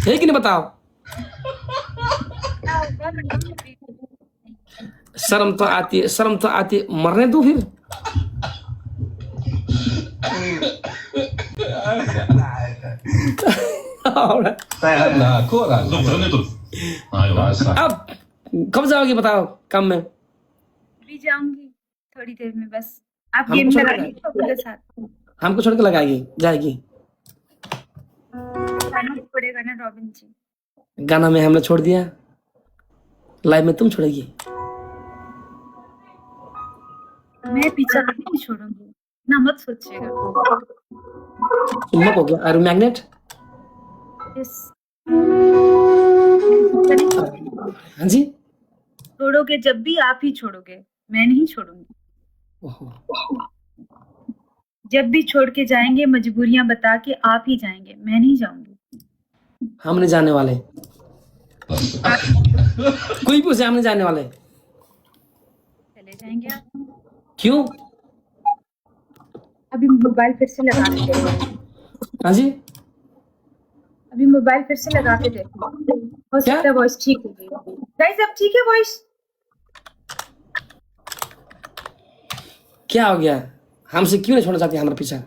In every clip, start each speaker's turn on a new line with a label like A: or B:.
A: है कि नहीं बताओ? शर्म तो आती है, शर्म तो आती है, मरने दो फिर। अब कब जाओगी बताओ काम में?
B: भी जाऊंगी थोड़ी देर में, बस आप गेम लगाइए मेरे साथ।
A: हमको छोड़ के लगाएगी जाएगी?
B: गाना पड़ेगा ना रॉबिन जी।
A: गाना में हमने छोड़ दिया, लाइव में तुम छोड़ेगी?
B: मैं पीछा नहीं छोड़ूंगी ना, मत सोचिएगा।
A: चुम्बक हो गया और मैग्नेट। हाँ जी,
B: छोड़ोगे जब भी आप ही छोड़ोगे, मैं नहीं छोड़ूंगी। जब भी छोड़ के जाएंगे मजबूरियां बता के आप ही जाएंगे, मैं नहीं जाऊंगी।
A: हम नहीं जाने वाले। कोई पूछे हम नहीं जाने वाले।
B: चले जाएंगे आप।
A: क्यों?
B: अभी मोबाइल फिर से लगा के देखो।
A: हाँ जी,
B: अभी मोबाइल फिर से लगा के देखो, हो सकता है वॉइस ठीक हो गई। गाइस अब ठीक है वॉइस?
A: क्या हो गया? हमसे क्यों नहीं छोड़ना चाहती हमारा पीछा?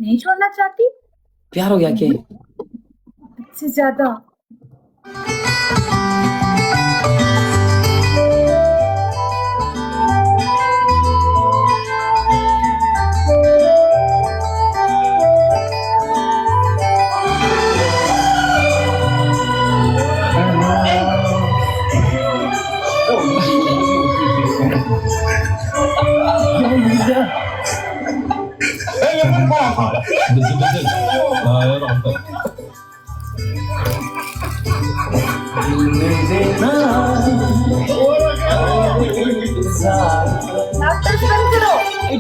B: नहीं छोड़ना चाहती?
A: प्यार हो गया क्या?
B: से ज्यादा।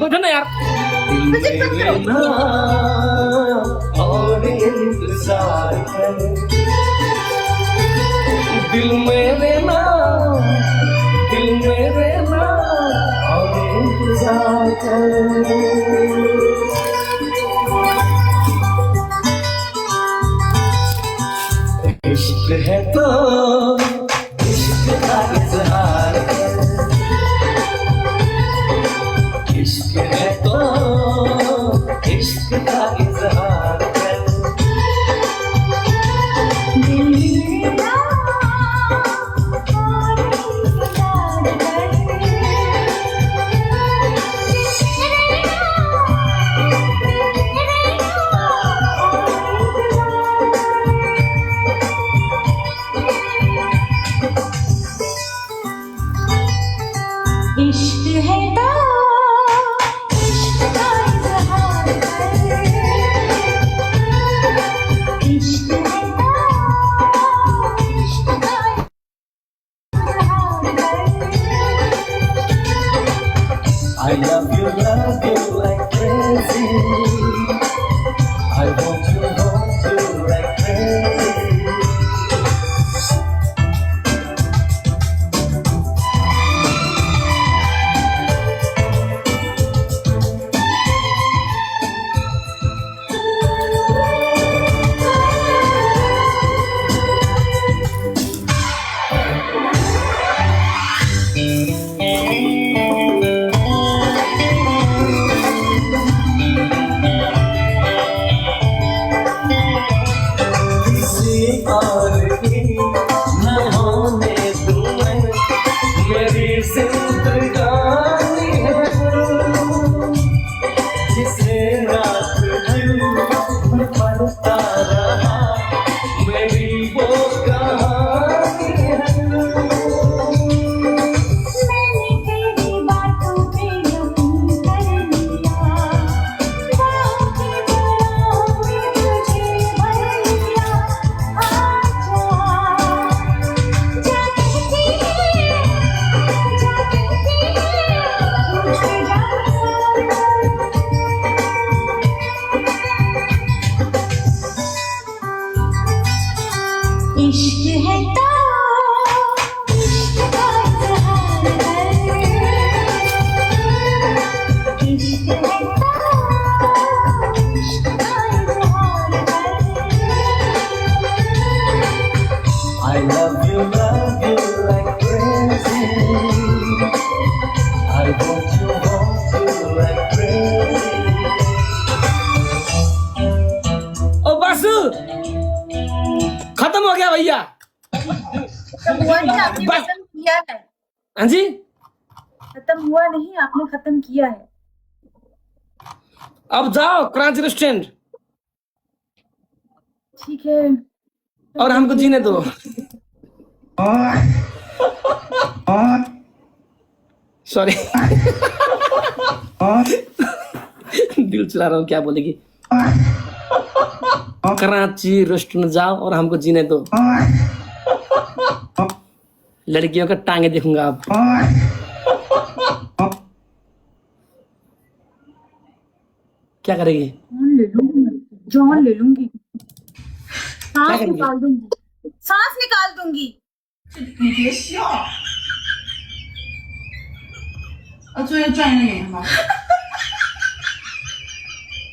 A: बैठो ना यार। दिल में रहना, दिल में रहना और इंतजार कर। इश्क है तो इश्क का इजहार कर, इश्क है तो इश्क का इजहार कर।
C: खत्म हो गया भैया।
B: खत्म हुआ नहीं, आपने
C: बस।
B: खत्म किया है।
C: हाँ जी,
B: खत्म हुआ नहीं, आपने खत्म किया है।
C: अब जाओ क्रांति रेस्टोरेंट
B: ठीक है।
C: और हमको जीने दो। सॉरी, दिल चला रहा हूँ, क्या बोलेगी। कराची रेस्टोरेंट जाओ और हमको जीने दो। लड़कियों का टांगे देखूंगा आप। क्या करेगी?
B: जान ले लूंगी, सांस
C: करेंगी?
B: निकाल दूंगी, सांस निकाल दूंगी।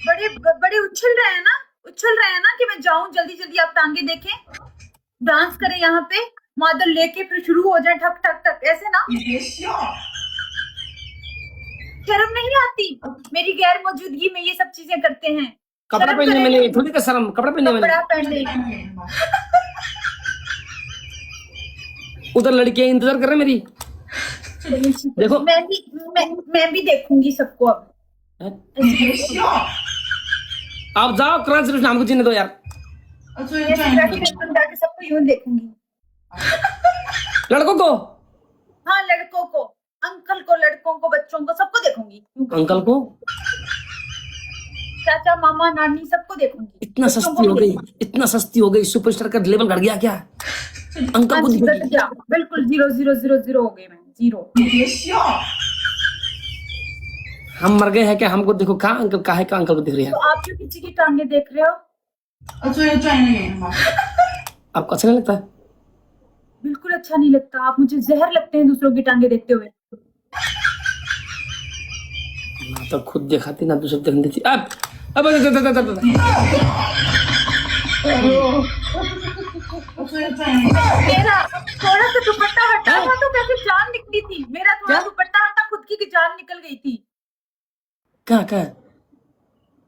B: बड़े बड़े उछल रहे हैं ना कि मैं जाऊं जल्दी जल्दी, आप टांगे देखें, डांस करें यहाँ पे, मादल लेके फिर शुरू हो जाए ठक ठक ठक, ऐसे ना। शर्म नहीं आती? मेरी गैर मौजूदगी में ये सब चीजें करते हैं।
C: कपड़ा
B: शर्म
C: पहनने में
B: करें।
C: नहीं, थोड़ी का शर्म, कपड़ा पहनने में
B: कपड़ा
C: नहीं।
B: पहन ले।
C: उधर लड़कियां इंतजार कर रहे हैं मेरी। देखो।
B: मैं भी देखूंगी सबको अब।
C: आप जाओ क्रांति रेस्टोरेंट, हमको जीने दो यार।
B: सबको यूं देखूंगी।
C: लड़कों को,
B: हाँ, लड़कों को, अंकल को, लड़कों को, बच्चों को, सबको देखूंगी।
C: अंकल को,
B: चाचा, मामा, नानी, सबको देखूंगी।
C: इतना सस्ती हो गई, इतना सस्ती हो गई, सुपरस्टार का लेवल घट गया क्या? अंकल को दिखेगी।
B: बिल्कुल 0 हो गई मैं, 0।
C: हम मर गए हैं क्या? हमको देखो, कहाँ अंकल, काहे का अंकल को दिख रही है?
B: तो आप क्यों किसी की टांगे देख रहे हो?
C: आपको अच्छा नहीं लगता?
B: बिल्कुल अच्छा नहीं लगता। आप मुझे जहर लगते हैं दूसरों की टांगे देखते हुए।
C: ना तो खुद दिखाती ना दूसरे देखने देती। अब
B: मेरा थोड़ा सा दुपट्टा हटा था तो कैसे जान निकली थी। मेरा थोड़ा दुपट्टा हटा, खुद की जान निकल गई थी।
C: कहाँ?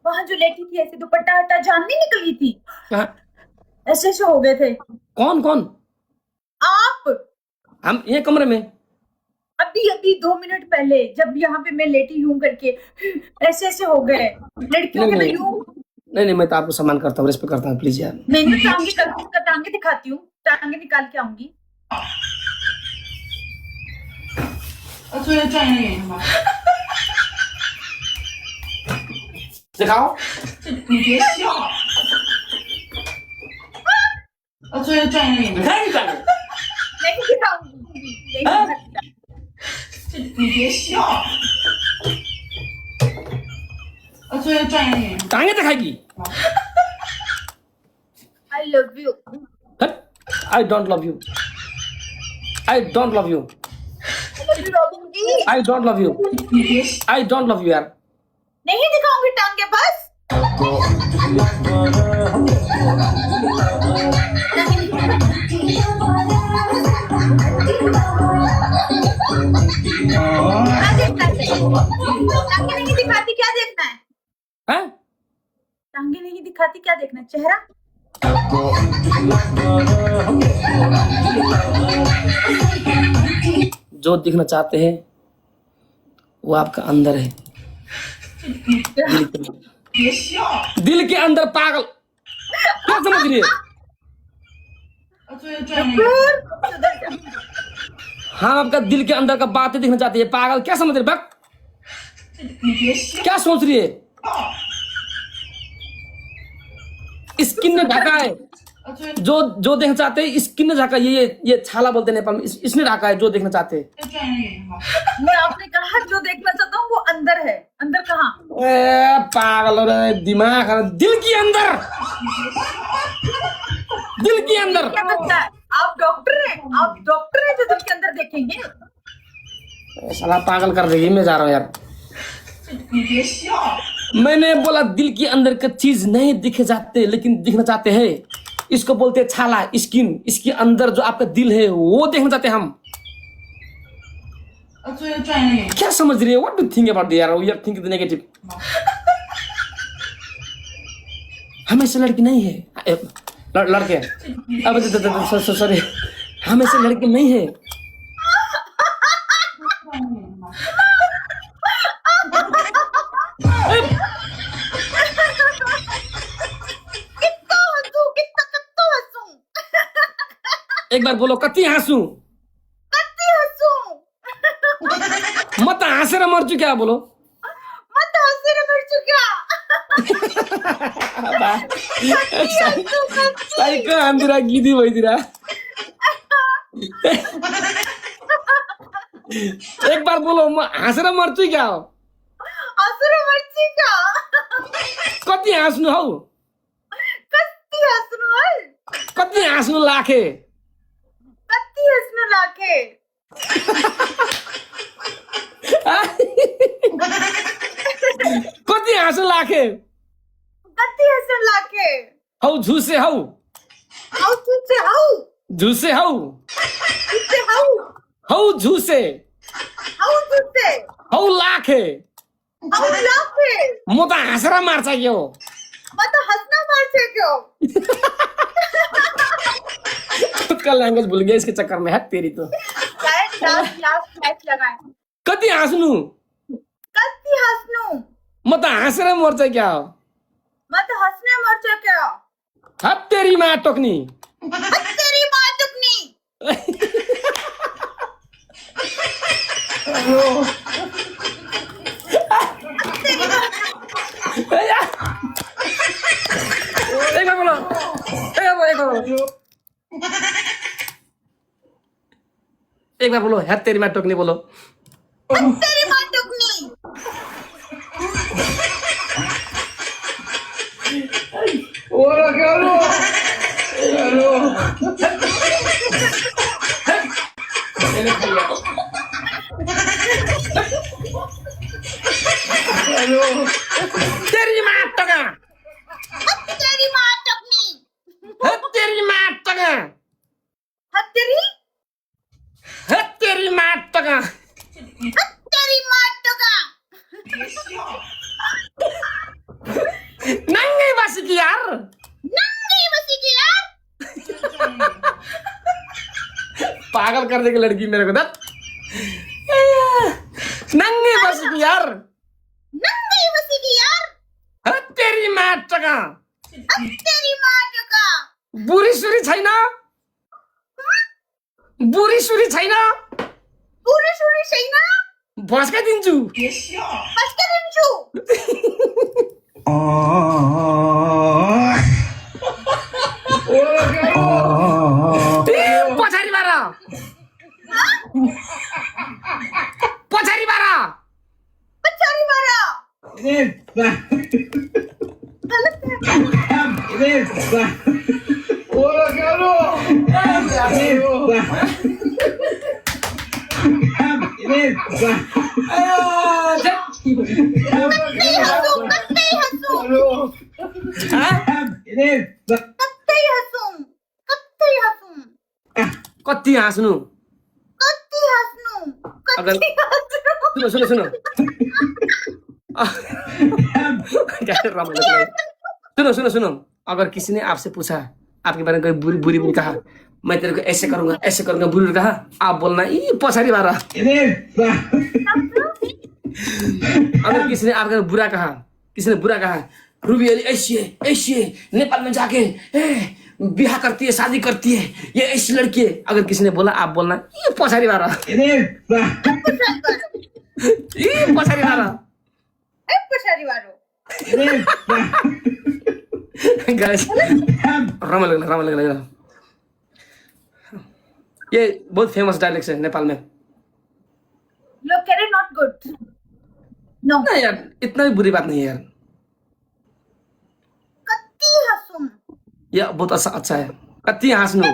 B: वहां जो लेटी थी, ऐसे दुपट्टा हटा, जान नहीं निकल गई थी।
C: कहाँ?
B: ऐसे हो गए थे।
C: कौन?
B: आप।
C: हम ये कमरे में
B: अभी 2 मिनट पहले जब यहाँ पे मैं लेटी यूं करके, ऐसे हो गए। लड़कियों के तो यूं।
C: नहीं, मैं तो आपको सम्मान करता हूँ, रिस्पेक्ट करता हूँ, प्लीज यार।
B: मैंने टांगे दिखाती हूँ, टांगे निकाल के आऊंगी।
C: दिखाओ। दिखाएंगे टांगे?
B: नहीं दिखाऊंगी।
C: टांगे दिखाएगी?
B: I love you।
C: I don't love you। I don't love you। I don't love you। I don't love you यार।
B: नहीं दिखाऊंगी टांगे बस। टांगे नहीं दिखाती, क्या देखना है?
C: हैं?
B: टांगे नहीं दिखाती, क्या देखना है? चेहरा।
C: जो दिखना चाहते हैं वो आपका अंदर है, दिल के अंदर। पागल, क्या समझ रही है? हाँ, आपका दिल के अंदर का बातें दिखना चाहती है। पागल, क्या समझ रही है? क्या सोच रही है? स्किन ने ढका है, जो देखना चाहते हैं स्किन ने ढका। ये छाला बोलते हैं नेपाल में, इसने ढका है जो देखना चाहते हैं।
B: मैं आपने कहा जो देखना चाहता हूँ वो अंदर है। अंदर कहाँ?
C: पागल हो रहा है, दिमाग, दिल के अंदर, दिल के अंदर।
B: क्या लगता है? आप डॉक्टर हैं? आप डॉक्टर हैं जो दिल के अंदर देखेंगे?
C: साला पागल कर रही है। मैं जा रहा हूँ यार। मैंने बोला दिल के अंदर का चीज नहीं दिखे जाते, लेकिन दिखना चाहते हैं। इसको बोलते हैं छाला, स्किन। इसके अंदर जो आपका दिल है वो देखना चाहते हैं हम। क्या समझ रही है? व्हाट डू थिंक अबाउट यार? We are thinking the negative. हम ऐसे लड़की नहीं है। लड़के अब सॉरी, हम ऐसे लड़के नहीं है। एक बार बोलो, कति हाँसू? मत हाँसेर मर्छु क्या? बोलो साइको हान्दिरा गिदी भइदिरा। एक बार बोलो, म हाँसेर मर्छु क्या हो? कति हाँस्नु हौ? कति हाँस्नु लाखे? कति हाँस्नु लाखे? हौ झुसे हौ, झुसे हौ, हौ झुसे, हौ लाखे। म त हाँसेर मार्छ क्या हो? खुद का लैंग्वेज भूल गया इसके चक्कर में। है तेरी तो। कति हाँस्नु? म त हाँसेर मर्छ क्या हो? हत तेरी माँ टोक्नी। एक बार बोलो, एक बार बोलो, है तेरी माँ टोकनी बोलो। तेरी माँ टोका, तेरी माँ टोका, तेरी माँ टोका। नंगे बसी की यार, पागल कर देगी लड़की मेरे को। दत्त नंगे बसी की यार, तेरी माँ टोका। बुरी सुरी छैन, बुरी सुरी छैन, भस्काइदिन्छु। पछाडि बार, पछाडि बार। कति हाँस्नु? अगर सुनो सुनो सुनो सुनो सुनो, अगर किसी ने आपसे पूछा, आपके बारे में कोई बुरी बुरी बुरी कहा, मैं तेरे को ऐसे करूंगा बुरी कहा, आप बोलना ये पछाड़ी बारा। अगर किसी ने आपका बुरा कहा, किसी ने बुरा कहा, रूबी अली ऐसी है, नेपाल में जाके बिहा करती है, शादी करती है, ये ऐसी लड़की है, अगर किसी ने बोला, आप बोलना ये पछाड़ी बारा, ये पछाड़ी बारा। गाइस रमाइलो लगा। ये बहुत फेमस डायलॉग है नेपाल में।
B: लोग कह रहे नॉट गुड। नो
C: नहीं यार, इतना भी बुरी बात नहीं है यार।
B: कत्ती हंसूं,
C: ये बहुत अच्छा है। कत्ती हाँस्नु,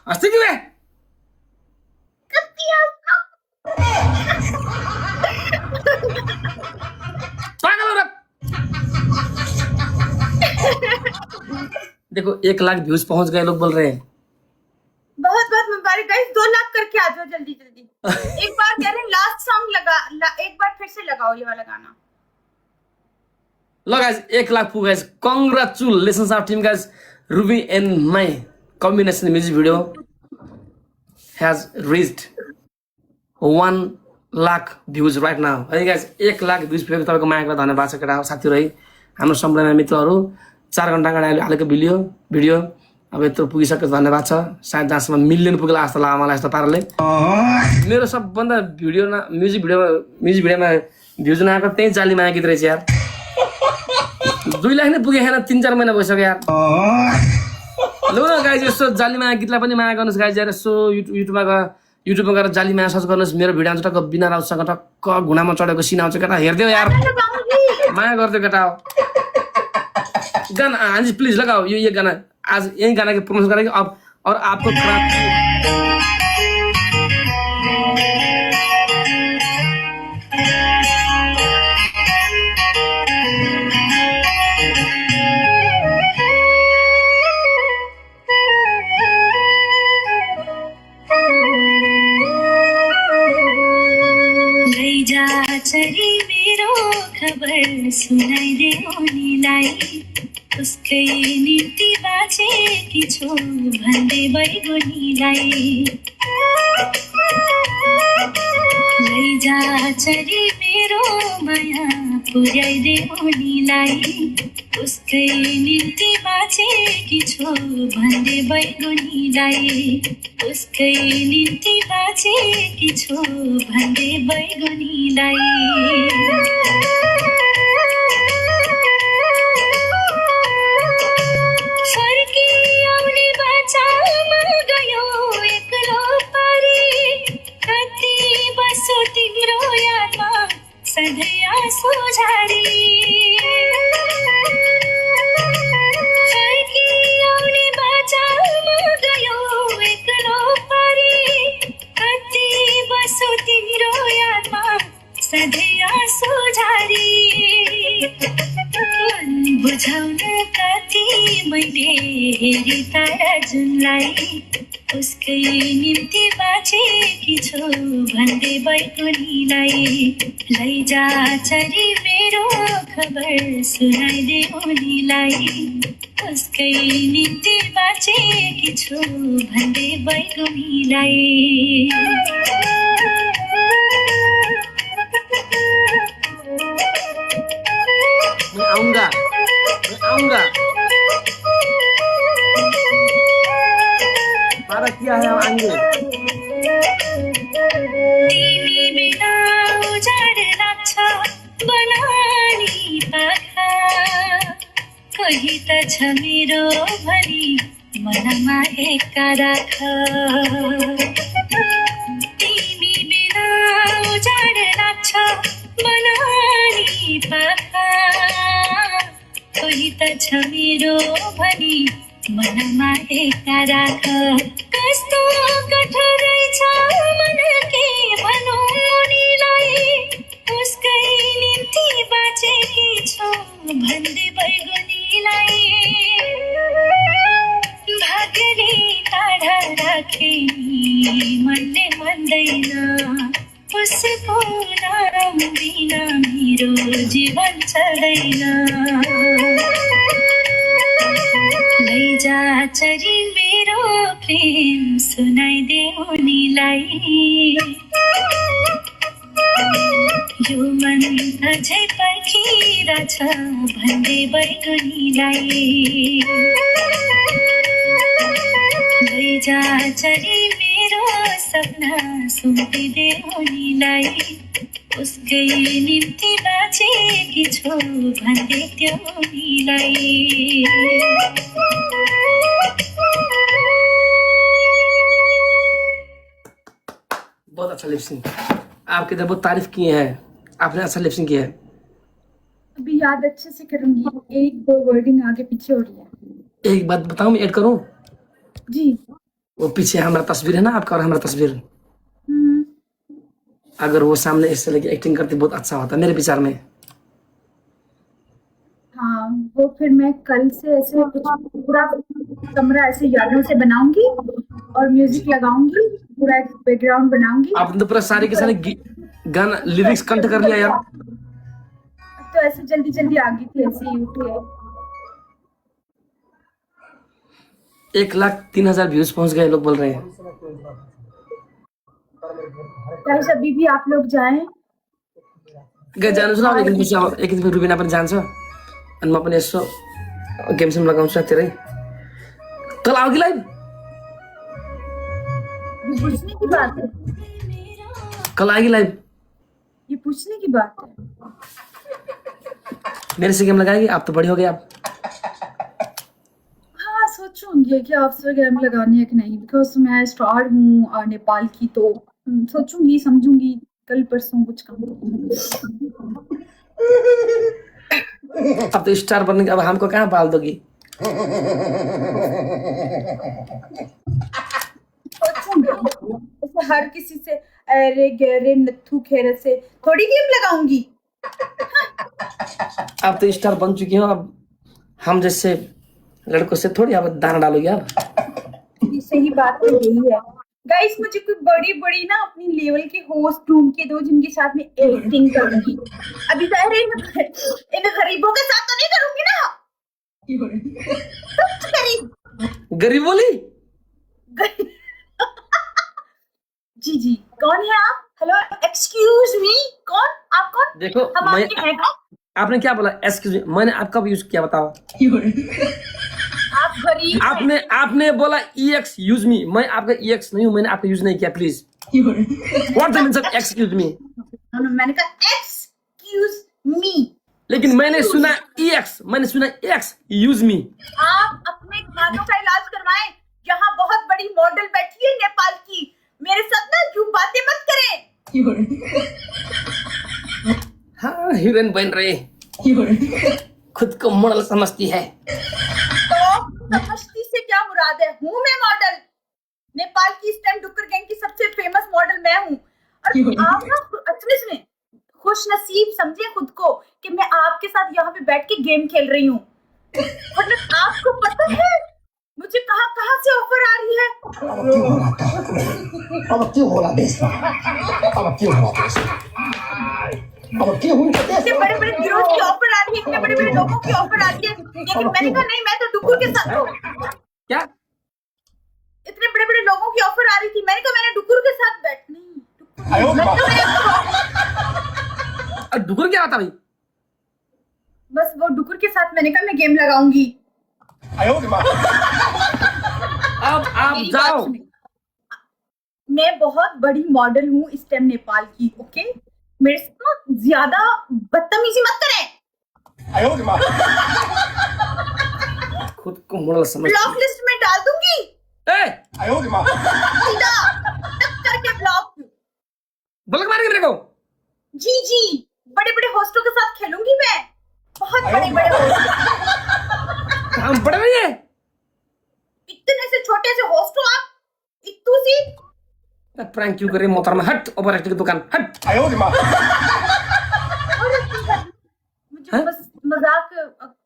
C: हंसती क्यों है? देखो 1 लाख व्यूज पहुंच गए, लोग बोल रहे हैं।
B: बहुत बहुत मुबारक गाइस, 2 लाख करके आ जाओ जल्दी जल्दी। एक बार कह रहे हैं लास्ट सॉन्ग एक बार फिर से लगाओ ये वाला गाना।
C: लो गाइस 1 लाख पुग्यो guys, congratulations of team guys. Ruby and my combination music video has reached 1 lakh views right now है गाइस। 1 लाख भ्युज पुगेको तपाईँको मायाको धन्यवाद छ केटा साथीहरु है, हाम्रो सम्पूर्ण मित्रहरू। 4 घण्टा अगाडि हालेको भिडियो अब यत्रो पुगिसक्यो, धन्यवाद छ। सायद जहाँसम्म मिलियन पुग्ला जस्तो लाग्यो मलाई यस्तो पाराले। मेरो सबभन्दा म्युजिक भिडियोमा भ्युज नआएको त्यही जाली माया गीत रहेछ यार। 2 लाख नै पुगे छैन, 3-4 महिना भइसक्यो यार। लु न गाइज यसो जाली माया गीतलाई पनि माया गर्नुहोस् गाइज यार। यसो युट्युबमा गएर जाली माया सर्च गर्नुहोस्। मेरो भिडियो आउँछ टक्क बिना राउतसँग टक्क घुँडामा चढेको सिन आउँछ केटा, हेरिदेऊ यार, माया गरिदियो केटा हो। गाना हाँ जी प्लीज लगाओ ये गाना, आज यही गाना की प्रमोशन करेंगे अब। और आपको
D: चरी मेरो खबर सुनाइदे उनीलाई, उसकै निम्ति बाँचेकी छु भन्दै बैगुनीलाई। लैजा चरी मेरो माया पुर्याइदे उनीलाई, उसकै निम्ति बाँचेकी छु भन्दै बैगुनीलाई, उसकै निम्ति बाँचेकी छु भन्दै बैगुनीलाई। बुझाउन कति मैले हेरी तारा जुनलाई, उसकै निम्ति बाँचेकी छु भन्दै बैगुनीलाई। लैजा चरी मेरो खबर सुनाइदे उनीलाई, उसकै निम्ति बाँचेकी छु भन्दै बैगुनीलाई।
C: आऊंगा वादा किया है, हम आएंगे।
D: तिमी बिना उजाड लाग्छ बनानी पाखा, कोही त छ मेरो भनी मनमा एका राख। तिमी बिना उजाड लाग्छ बनानी पाखा, कोही त छ मेरो भनी मनमा एका राख। कस्तो कठोर रहेछ मन के भनौँ उनीलाई, उसकै निम्ति बाँचेकी छु भन्दै बैगुनीलाई। भाग्यले टाढा राखे मनले मान्दैन, उसको नाम बिना मेरो जीवन चल्दैन। लैजा चरी मेरो प्रेम सुनाइदे उनीलाई, यो मन अझै पर्खिरहेछ भन्दै बैगुनीलाई। लैजा चरी मेरो सपना सुम्पिदे उनीलाई, उसकै निम्ति बाँचेकी छु भन्दै त्यो उनीलाई।
C: बहुत अच्छा लिपसिंग, आपके इधर बहुत तारीफ किए हैं, आपने अच्छा लिपसिंग किया है।
B: अभी याद अच्छे से करूंगी, 1-2 वर्डिंग आगे पीछे हो रही है।
C: एक बात बताऊं, मैं ऐड करूं?
B: जी।
C: वो पीछे हमारा तस्वीर है ना आपका और हमारा तस्वीर, अगर वो सामने इससे लेके एक्टिंग करती बहुत अच्छा होता मेरे विचार में।
B: हाँ वो फिर मैं कल से ऐसे कुछ पूरा कमरा ऐसे यादों से बनाऊंगी और म्यूजिक लगाऊंगी, पूरा एक बैकग्राउंड बनाऊंगी।
C: आपने तो पूरा सारे के सारे गाना लिरिक्स कंठ कर लिया यार।
B: तो ऐसे जल्दी जल्दी आ गई थी, ऐसे ही उठ गए।
C: 1,03,000 व्यूज पहुंच गए, लोग बोल रहे हैं।
B: गाइस अभी भी आप लोग जाएं।
C: गए जानु छ एक दिन रुबिना पनि जान्छ अनि म पनि यसो गेम सेम लगाउँछु तेरै। कल आओ कि लाइव?
B: ये पूछने की बात है,
C: कल आएगी लाइव?
B: ये पूछने की बात है।
C: मेरे से गेम लगाएगी? आप तो बड़ी हो गई आप।
B: हाँ सोचूंगी कि आपसे गेम लगानी है कि नहीं, बिकॉज मैं स्टार हूँ नेपाल की, तो सोचूंगी समझूंगी कल परसों कुछ काम।
C: अब तो स्टार बनने के अब हमको कहाँ पाल दोगी?
B: सोचूंगी ऐसे हर किसी से अरे गहरे नथु खेरे से थोड़ी गेम लगाऊंगी।
C: आप तो स्टार बन चुकी हो, अब हम जैसे लड़कों से थोड़ी आप दाना डालोगी आप।
B: सही बात तो यही है। गाइस मुझे कोई बड़ी बड़ी ना अपनी लेवल के होस्ट ढूंढ के दो जिनके साथ में एक्टिंग करूंगी। अभी अरे इन गरीबों के साथ तो नहीं करूंगी ना।
C: गरीब बोली?
B: जी जी कौन है आप? हेलो एक्सक्यूज मी, कौन आप? कौन?
C: देखो
B: हम
C: मैं
B: आपके हैं क्या?
C: आपने क्या बोला? एक्सक्यूज मी, मैंने आपका भी यूज किया, बताओ।
B: आप गरीब हैं।
C: आपने बोला EX यूज मी, मैं आपका EX नहीं हूं, मैंने आपका यूज नहीं किया please. What the means of excuse me?
B: मैंने कहा एक्सक्यूज मी,
C: लेकिन मैंने सुना EX, मैंने सुना X यूज मी।
B: आप अपने कानों का इलाज करवाएं। यहाँ बहुत बड़ी मॉडल बैठी है नेपाल की, मेरे साथ ना यूं बातें मत करें।
C: हाँ हीरोइन बन रही, खुद को मॉडल समझती है।
B: तो समझती से क्या मुराद है? हूँ मैं मॉडल, नेपाल की स्टैंड डुक्कर गैंग की सबसे फेमस मॉडल मैं हूँ। और आप ना सुने खुश नसीब समझे खुद को कि मैं आपके साथ यहाँ पे बैठ के गेम खेल रही हूँ। मतलब आपको पता है मुझे कहाँ कहाँ से ऑफर आ रही है?
A: अब क्यों हो रहा देश में?
B: इतने बड़े बड़े गिरोह की ऑफर आ रही है, इतने बड़े बड़े लोगों की ऑफर आ रही है, लेकिन मैंने कहा नहीं, मैं तो डुक्कर के साथ हूँ।
C: क्या?
B: इतने बड़े बड़े लोगों की ऑफर आ रही थी, मैंने कहा मैंने डुक्कर के साथ बैठनी।
C: डुकर क्या आता भाई?
B: बस वो डुक्कर के साथ मैंने कहा मैं गेम लगाऊंगी।
C: अब आप
B: मेरी
C: जाओ।
B: बात सुनिए। मैं बहुत बड़ी मॉडल हूँ इस टाइम नेपाल की, ओके? मेरे से ना ज्यादा बदतमीजी मत करें।
C: खुद को मॉडल समझ।
B: ब्लॉक लिस्ट में डाल दूंगी सीधा टक करके ब्लॉक।
C: ब्लॉक मारेंगे मेरे को?
B: जी जी बड़े बड़े होस्टों के साथ खेलूंगी मैं, बहुत बड़े बड़े होस्ट।
C: हम बड़े नहीं है,
B: इतने से छोटे से होस्ट हो आप, इतू सी।
C: प्रैंक क्यों कर रही मोहतरमा? हट, ओवर एक्टिंग की दुकान हट।
B: मुझे बस मजाक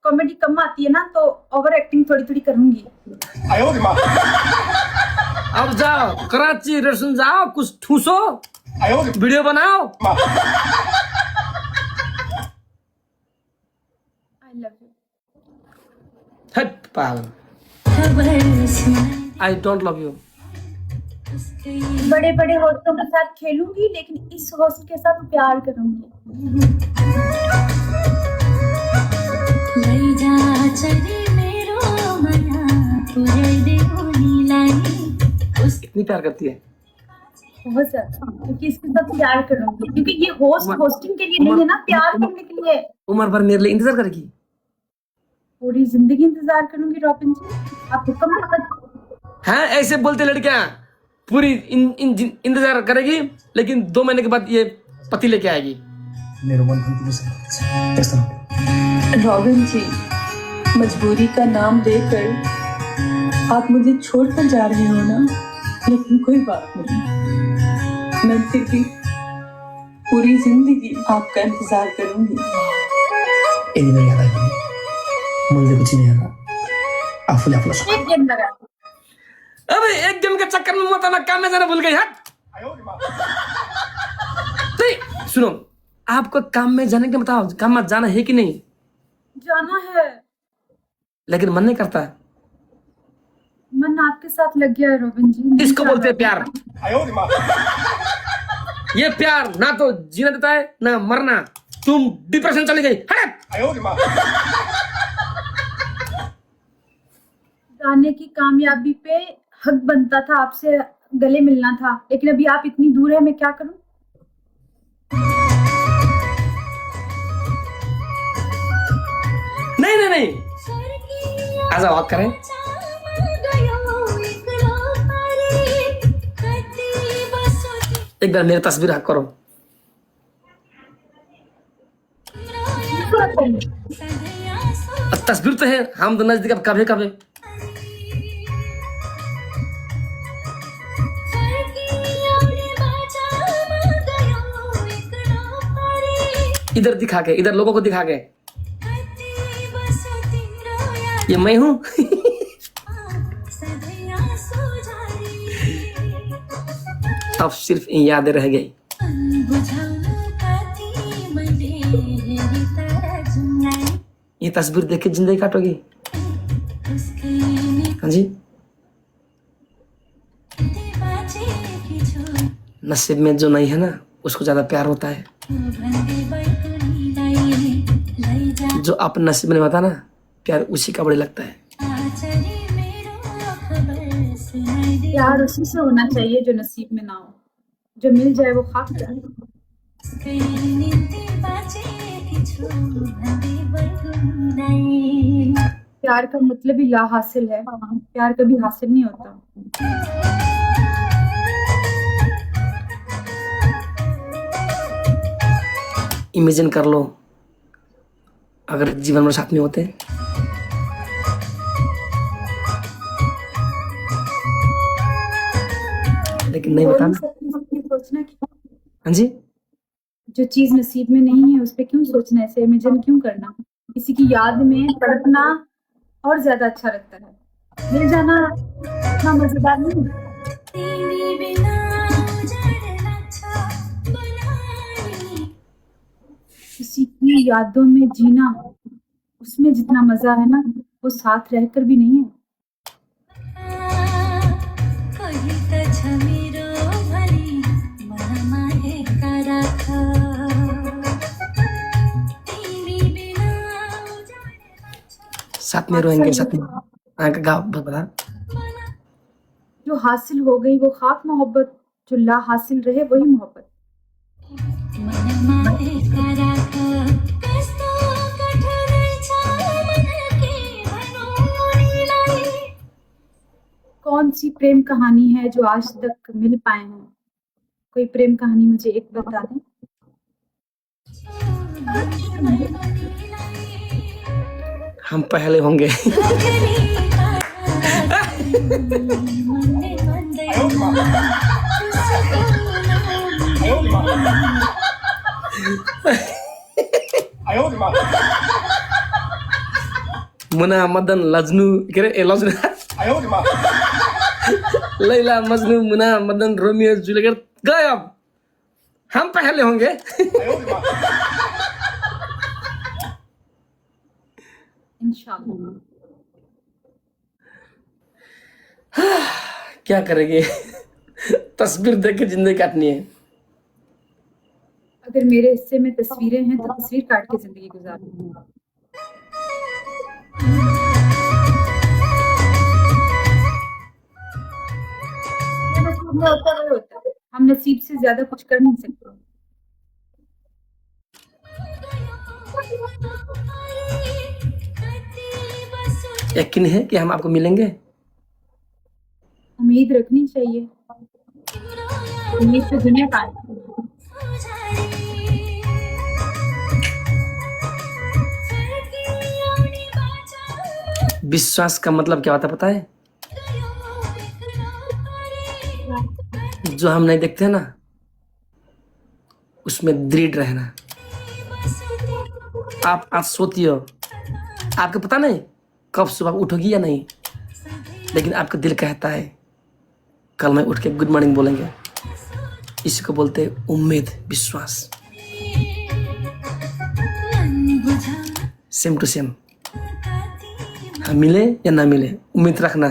B: कॉमेडी कम आती है ना, तो ओवर एक्टिंग थोड़ी थोड़ी करूंगी।
C: अब जाओ कराची रेस्टोरेंट जाओ, कुछ ठूसो, वीडियो बनाओ।
B: आई लव यू।
C: हट पागल। I don't love you.
B: बड़े बड़े होस्टों के साथ खेलूंगी, लेकिन इस होस्ट के साथ प्यार करूंगी।
C: इतनी प्यार करती है?
B: बहुत ज्यादा, क्योंकि इसके साथ प्यार करूंगी, क्योंकि ये होस्टिंग के लिए नहीं है ना, प्यार करने के लिए।
C: उम्र भर मेरे लिए इंतजार करेगी?
B: पूरी जिंदगी इंतजार करूंगी रॉबिन जी, आप हुक्म मत।
C: हाँ ऐसे बोलते लड़कियां, पूरी इंतजार करेगी, लेकिन 2 महीने के बाद ये पति लेके आएगी।
E: रॉबिन जी, मजबूरी का नाम देकर आप मुझे छोड़कर जा रहे हो ना, लेकिन कोई बात नहीं, मैं फिर भी पूरी जिंदगी आपका इंतजार करूंगी।
C: मुझे कुछ नहीं आता आफूले आफूला सब
B: एक गेम लगा
C: अबे एक गेम के चक्कर में मत आना काम में जाना भूल गई हट नहीं सुनो आपको काम में जाने के बताओ काम में जाना है कि नहीं
B: जाना है
C: लेकिन मन नहीं करता
B: मन आपके साथ लग गया है रोबिन जी नहीं
C: इसको
B: जाना।
C: बोलते हैं प्यार ये प्यार ना तो जीना देता है ना मरना तुम डिप्रेशन चली गई हट
B: गाने की कामयाबी पे हक बनता था आपसे गले मिलना था लेकिन अभी आप इतनी दूर है मैं क्या करूं
C: नहीं नहीं नहीं आजा वॉक करें एक बार मेरी तस्वीर हक करो तस्वीर तो है हम तो नजदीक अब कभी कभी इधर दिखा के इधर लोगों को दिखा के ये मैं हूं अब सिर्फ यादें रह गई ये तस्वीर देख के जिंदगी काटोगी हाँ जी नसीब में जो नहीं है ना उसको ज्यादा प्यार होता है जो आप नसीब में नहीं होता ना प्यार उसी का बड़े लगता है
B: प्यार उसी से होना चाहिए जो नसीब में ना हो जो मिल जाए वो खाक जाए प्यार का मतलब ही ला हासिल है प्यार कभी हासिल नहीं होता
C: इमेजिन कर लो अगर जीवन में साथ में होते लेकिन नहीं बताना
B: सोचना कि
C: हाँ जी
B: जो चीज नसीब में नहीं है उस पर क्यों सोचना ऐसे इमेजिन क्यों करना किसी की याद में तड़पना और ज्यादा अच्छा लगता है मिल जाना इतना मजेदार नहीं किसी की यादों में जीना उसमें जितना मजा है ना वो साथ रहकर भी नहीं है
C: साथ में रोएंगे साथ में गाँव बता
B: जो हासिल हो गई वो खाक मोहब्बत जो ला हासिल रहे वही मोहब्बत कौन सी प्रेम कहानी है जो आज तक मिल पाए हैं कोई प्रेम कहानी मुझे एक बता दें
C: हम पहले होंगे मुना मदन लजनू के रे लजनू लैला मजनू मुना मदन रोमियो जूलियट गए अब हम पहले होंगे
B: इंशाल्लाह
C: क्या करेंगे तस्वीर देख के जिंदगी काटनी है
B: अगर मेरे हिस्से में तस्वीरें हैं तो तस्वीर काट के जिंदगी गुजारूंगी नसीब में होता वही होता है हम नसीब से ज्यादा कुछ कर नहीं सकते
C: यकीन है कि हम आपको मिलेंगे
B: उम्मीद रखनी चाहिए उम्मीद से दुनिया का
C: विश्वास का मतलब क्या होता है पता है जो हम नहीं देखते ना उसमें दृढ़ रहना आप आज सोती हो आपको पता नहीं कब सुबह उठोगी या नहीं, लेकिन आपका दिल कहता है कल मैं उठ के गुड मॉर्निंग बोलेंगे। इसी को बोलते हैं उम्मीद, विश्वास। सेम टू सेम, हम मिले या ना मिले, उम्मीद रखना।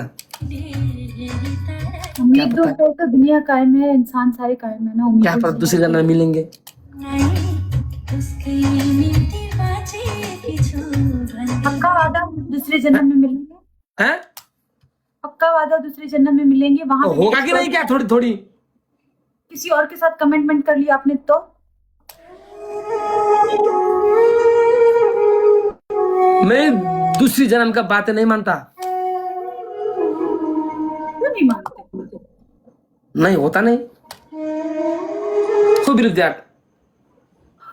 B: उम्मीदों पे तो दुनिया कायम है, इंसान सारे कायम है ना।
C: क्या
B: उम्मीदों
C: पर
B: से
C: दूसरे जन्म में मिलेंगे।
B: पक्का वादा दूसरे जन्म में मिलेंगे,
C: हैं?
B: पक्का वादा दूसरे जन्म में मिलेंगे। वहां
C: तो
B: पे
C: होगा कि नहीं क्या थोड़ी थोड़ी?
B: किसी और के साथ कमिटमेंट कर लिया आपने तो
C: मैं दूसरी जन्म का बातें नहीं मानता।
B: क्यों नहीं मानते?
C: नहीं होता नहीं। Who believe that?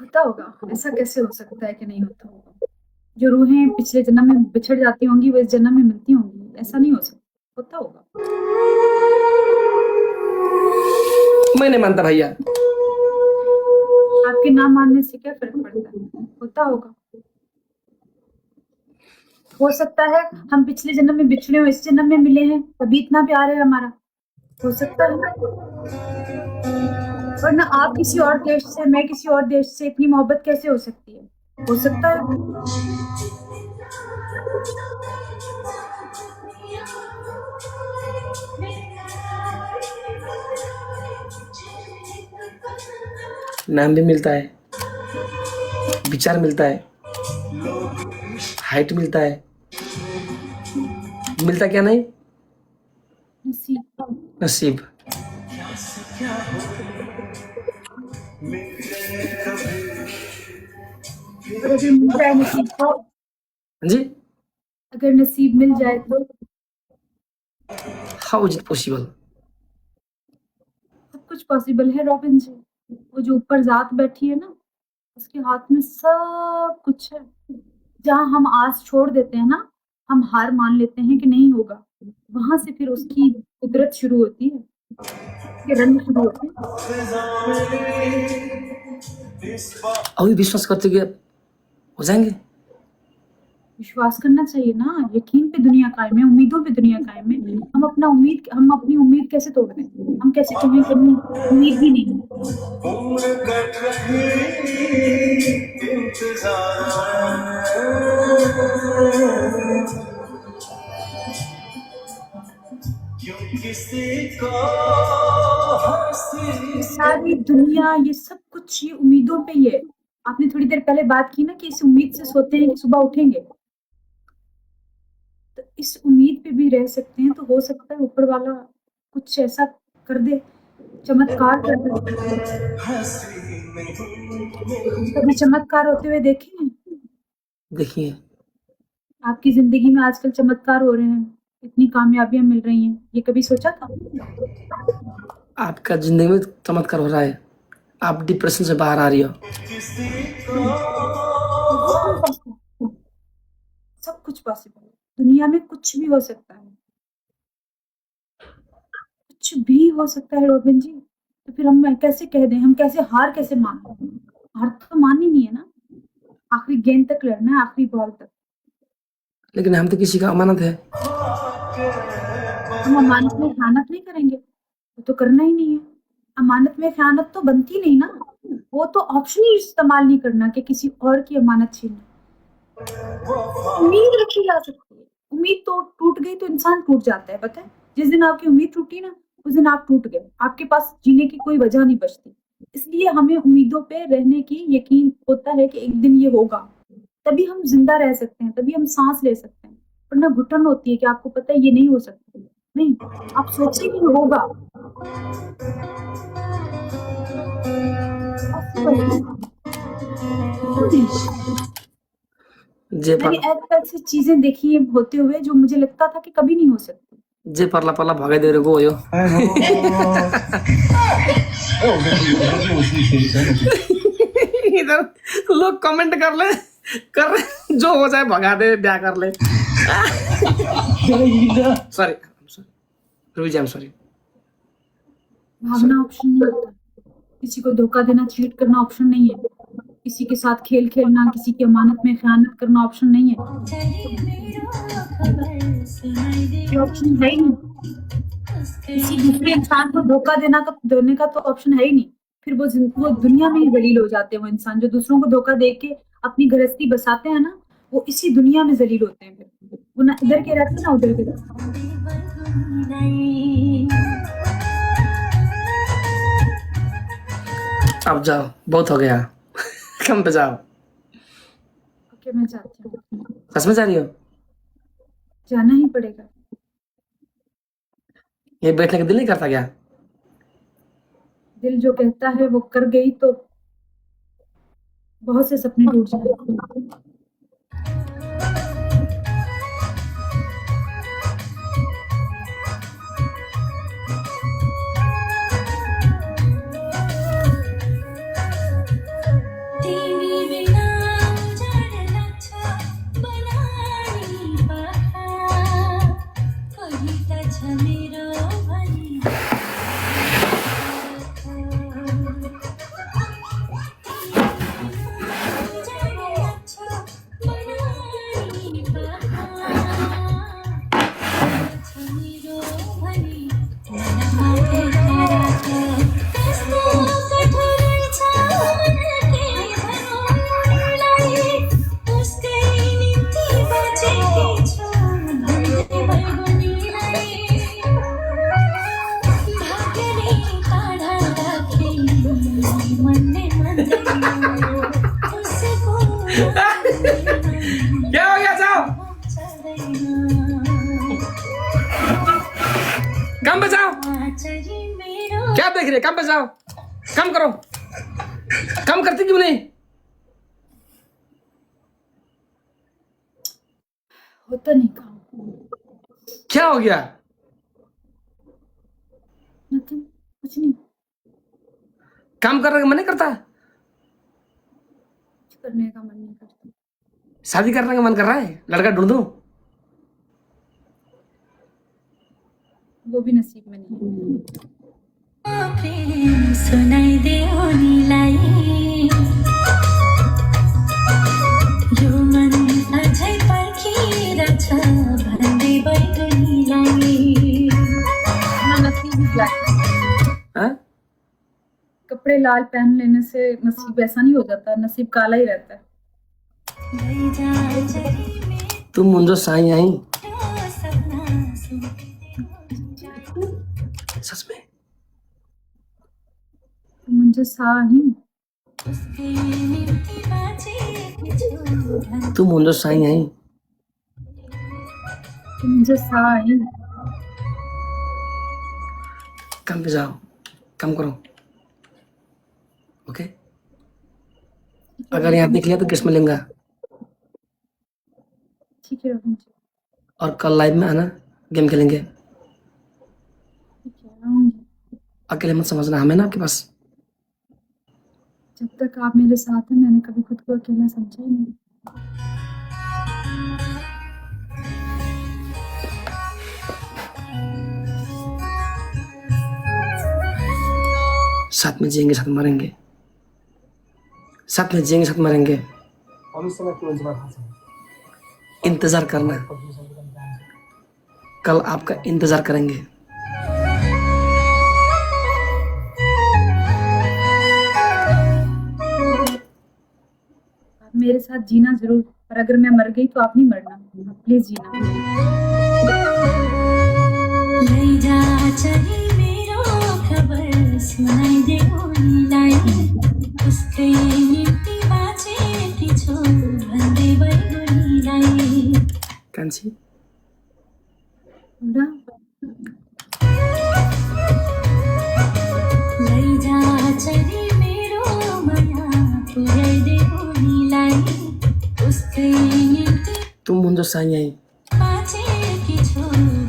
B: होता होगा, ऐसा कैसे हो सकता है कि नहीं होता होगा? जो रूहें पिछले जन्म में बिछड़ जाती होंगी वो इस जन्म में मिलती होंगी, ऐसा नहीं हो सकता। होता होगा।
C: मैं नहीं मानता भैया।
B: आपके ना मानने से क्या फर्क पड़ता है? होता होगा। हो सकता है हम पिछले जन्म में बिछड़े हो, इस जन्म में मिले हैं, तभी इतना प्यार है हमारा। हो सकता है, वरना आप किसी और देश से, मैं किसी और देश से, इतनी मोहब्बत कैसे हो सकती है? हो सकता है।
C: नाम भी मिलता है, विचार मिलता है, हाइट मिलता है, मिलता क्या नहीं?
B: नसीब।
C: नसीब।
B: अगर मिल जाए नसीब तो,
C: जी,
B: अगर नसीब मिल जाए तो
C: हाउ इज इट पॉसिबल?
B: सब कुछ पॉसिबल है रॉबिन जी। वो जो ऊपर जात बैठी है ना, उसके हाथ में सब कुछ है। जहाँ हम आस छोड़ देते हैं ना, हम हार मान लेते हैं कि नहीं होगा, वहां से फिर उसकी कुदरत शुरू होती है, उसके रंग शुरू होते हैं।
C: अभी विश्वास करते कि हो जाएंगे।
B: विश्वास करना चाहिए ना, यकीन पे दुनिया कायम है, उम्मीदों पे दुनिया कायम है। हम अपनी उम्मीद कैसे तोड़ दें? हम कैसे कहें कि हमें उम्मीद ही नहीं है? सारी दुनिया, ये सब कुछ ये उम्मीदों पे ही है। आपने थोड़ी देर पहले बात की ना कि इस उम्मीद से सोते हैं कि सुबह उठेंगे, तो इस उम्मीद पे भी रह सकते हैं। तो हो सकता है ऊपर वाला कुछ ऐसा कर दे, चमत्कार कर दे। कभी चमत्कार होते हुए देखे हैं?
C: देखिए,
B: आपकी जिंदगी में आजकल चमत्कार हो रहे हैं, इतनी कामयाबियां मिल रही हैं, ये कभी सोचा था?
C: आपका जिंदगी में चमत्कार हो रहा है, आप डिप्रेशन से बाहर आ रही हो।
B: सब कुछ पॉसिबल है, दुनिया में कुछ भी हो सकता है, कुछ भी हो सकता है रॉबिन जी। तो फिर हम कैसे कह दें, हम कैसे हार कैसे मान लें? हार तो माननी नहीं है ना, आखिरी गेंद तक लड़ना है, आखिरी बॉल तक।
C: लेकिन हम तो किसी का अमानत है।
B: हम अमानत में खयानत नहीं करेंगे, वो तो करना ही नहीं है। अमानत में खयानत तो बनती नहीं ना, वो तो ऑप्शन ही इस्तेमाल नहीं करना कि किसी और की अमानत छीनना। उम्मीद रखी जा सकती है, उम्मीद तो टूट गई तो इंसान टूट जाता है, पता है? जिस दिन आपकी उम्मीद टूटी ना, उस दिन आप टूट गए, आपके पास जीने की कोई वजह नहीं बचती। इसलिए हमें उम्मीदों पे रहने की यकीन होता है कि एक दिन ये होगा, तभी हम जिंदा रह सकते हैं, तभी हम सांस ले सकते हैं। वरना घुटन होती है कि आपको पता है ये नहीं हो सकता, नहीं, आप सोचिए कि होगा।
C: जे
B: मैंने
C: पर
B: ऐसी चीजें देखी है होते हुए जो मुझे लगता था कि कभी नहीं हो सकती।
C: जे पर्ला पर्ला भगाई दे रहे हो। इधर लोग कमेंट कर रहे जो हो जाए भगा दे, ब्याह कर ले। Sorry, I am sorry.
B: भागना ऑप्शन नहीं होता, किसी को धोखा देना, चीट करना ऑप्शन नहीं है। किसी के साथ खेल खेलना, किसी की अमानत में खयानत करना ऑप्शन नहीं है, ये ऑप्शन है ही नहीं। किसी दूसरे इंसान को धोखा देने का तो ऑप्शन है ही नहीं। फिर वो दुनिया में ही जलील हो जाते हैं। वो इंसान जो दूसरों को धोखा दे के अपनी गृहस्थी बसाते हैं ना, वो इसी दुनिया में जलील होते हैं। फिर वो ना इधर के रहते ना उधर के रहते।
C: अब जाओ, बहुत हो गया। कम पे जाओ।
B: ओके, मैं जाती हूँ।
C: सच में जा रही हो?
B: जाना ही पड़ेगा।
C: ये बैठने का दिल नहीं करता क्या?
B: दिल जो कहता है वो कर गई तो बहुत से सपने टूट जाएंगे।
D: तिमी बिना उजाड लाग्छ बनानी पाखा, कोही त छ मेरो भनी।
C: क्या हो गया? जाओ, कम पे जाओ। क्या देख रहे? कम पे जाओ, कम करो। कम करती क्यों नहीं?
B: होता नहीं काम।
C: क्या हो गया?
B: नथिंग, कुछ नहीं।
C: काम करने का मन नहीं करता?
B: कुछ करने का मन नहीं करता।
C: शादी करने का मन कर रहा है? लड़का ढूंढ दूं?
B: वो भी नसीब में नहीं।
D: प्रेम सुनाइदेऊ उनीलाई, यो मन अझै पर्खिरहेछ भन्दै बैगुनीलाई।
B: ना नसीब ही ब्लैक है।
C: हाँ?
B: कपड़े लाल पहन लेने से नसीब ऐसा नहीं हो जाता, नसीब काला ही रहता है।
D: लैजा चली मेरो
C: तुम मुंजो साई आई।
D: सपना सुम्पिदेऊ।
C: सच में?
B: मुझे सा नहीं,
D: उसकै निम्ति बाँचेकी छु भन्दै।
C: तुम मुंजो साई आई।
B: मुझे सा ही।
C: कम पे जाओ, कम करो। ओके? अगर यहाँ देख लिया तो किस में लेंगा?
B: ठीक है रोहन जी,
C: और कल लाइव में आना, गेम खेलेंगे।
B: ठीक है आऊंगी।
C: अकेले मत समझना, हमें ना आपके पास।
B: जब तक आप मेरे साथ हैं मैंने कभी खुद को अकेला समझा ही नहीं।
C: साथ में जिएंगे, साथ में मरेंगे। साथ में जिएंगे, साथ में मरेंगे। इंतजार करना, कल आपका इंतजार करेंगे।
B: आप मेरे साथ जीना जरूर, पर अगर मैं मर गई तो आप नहीं मरना। प्लीज जीना।
D: लैजा चली मेरो खबर सुनाइदेऊ उनीलाई, उसकै निम्ति बाँचेकी छु भन्दै बैगुनीलाई।
C: कान्छी,
B: बुढा,
D: लैजा चली मेरो माया पुर्याइदेऊ उनीलाई, उसकै निम्ति
C: तुम मुंजो साई आई।
D: बाँचेकी छु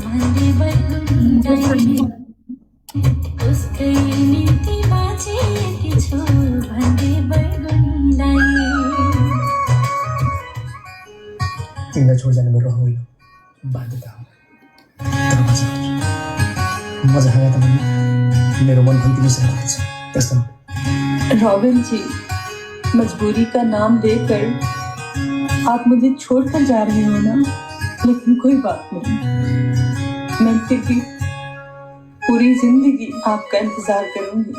D: भन्दै बैगुनीलाई। उसकै निम्ति बाँचेकी छु भन्दै बैगुनीलाई।
A: तिमीलाई छोड जाने मेरो होइन, बाध्यता हो। तर म जहाँ त मेरो मन पनि तिमीसँग छ, त्यस्तो
E: रॉबिन जी, मजबूरी का नाम देकर आप मुझे छोड़कर जा रहे हो ना, लेकिन कोई बात नहीं, मैं फिर भी पूरी जिंदगी आपका इंतजार करूंगी।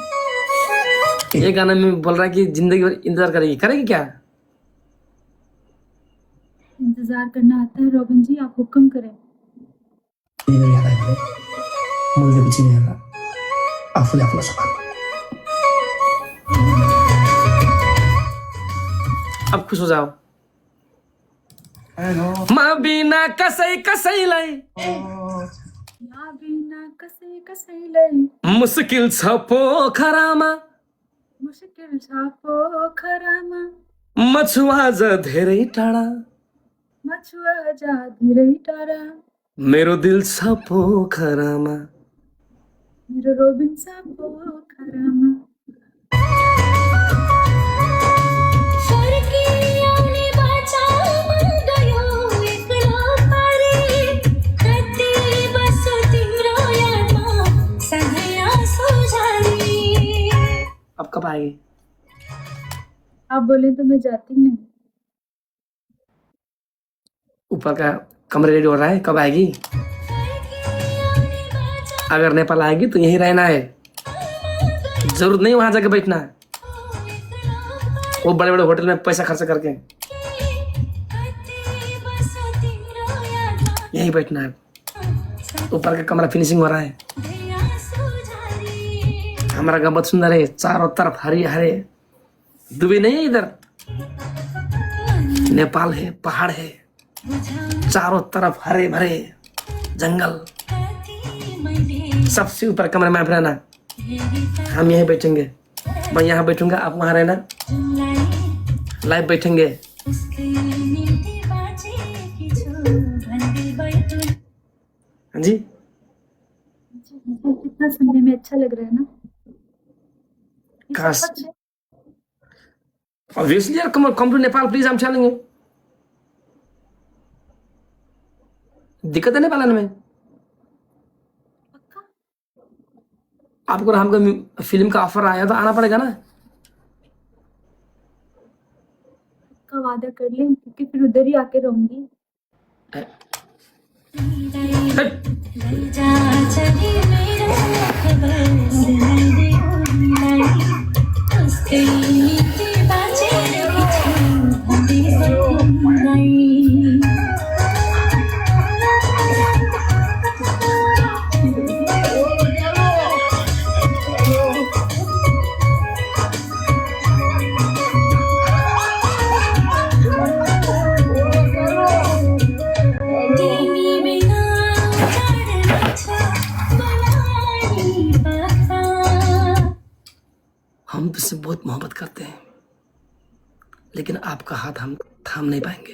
C: ये गाना में बोल रहा है कि जिंदगी भर इंतजार करेगी, करेगी क्या?
B: इंतजार करना आता है रॉबिन जी, आप हुक्म करें।
A: ini dari kata itu mulai begini ya kak aku suka
C: अब खुश हो जाओ। माँ बिना कसै कसैलाई
B: या बिना कसै कसैलाई
C: मुस्किल छ पोखरामा,
B: मुश्किल छ पोखरामा
C: मछुवा ज धेरै टाढा,
B: मछुवा जा धेरै टाढा
C: मेरो दिल छ पोखरामा।
B: मेरो रोबिन छ पोखरामा।
D: फर्किआउने बाचा मन गयो एक्लो पारी, कति बस्छु तिम्रो यादमा सधैँ आँसु झरी।
C: अब कब आएगी?
B: आप बोले तो मैं जाती नहीं।
C: ऊपर का कमरे रेडी हो रहा है, कब आएगी? अगर नेपाल आएगी तो यहीं रहना है, जरूरत नहीं वहां जाके बैठना, वो बड़े बड़े होटल में पैसा खर्च करके यहीं बैठना है। ऊपर का कमरा फिनिशिंग हो रहा है। हमारा गाँव बहुत सुंदर है, चारों तरफ हरे हरे, दुबई नहीं है इधर, नेपाल है, पहाड़ है, चारों तरफ हरे भरे जंगल। सबसे ऊपर कमरे में आप रहना, हम यहीं बैठेंगे, मैं यहाँ बैठूंगा, आप वहां रहना, लाइव बैठेंगे। हाँ जी,
B: कितना सुनने में अच्छा लग रहा है ना। ये सब
C: काश
B: सच है।
C: ऑब्वियसली यार, कम टू नेपाल प्लीज, हम चलेंगे। दिक्कत है नेपाल आने में?
B: पक्का
C: आपको हमको फिल्म का ऑफर आया तो आना पड़ेगा ना।
B: का वादा कर लें, क्योंकि फिर उधर ही आके रहूंगी।
C: हट। हम तुझसे बहुत मोहब्बत करते हैं, लेकिन आपका हाथ हम थाम नहीं पाएंगे।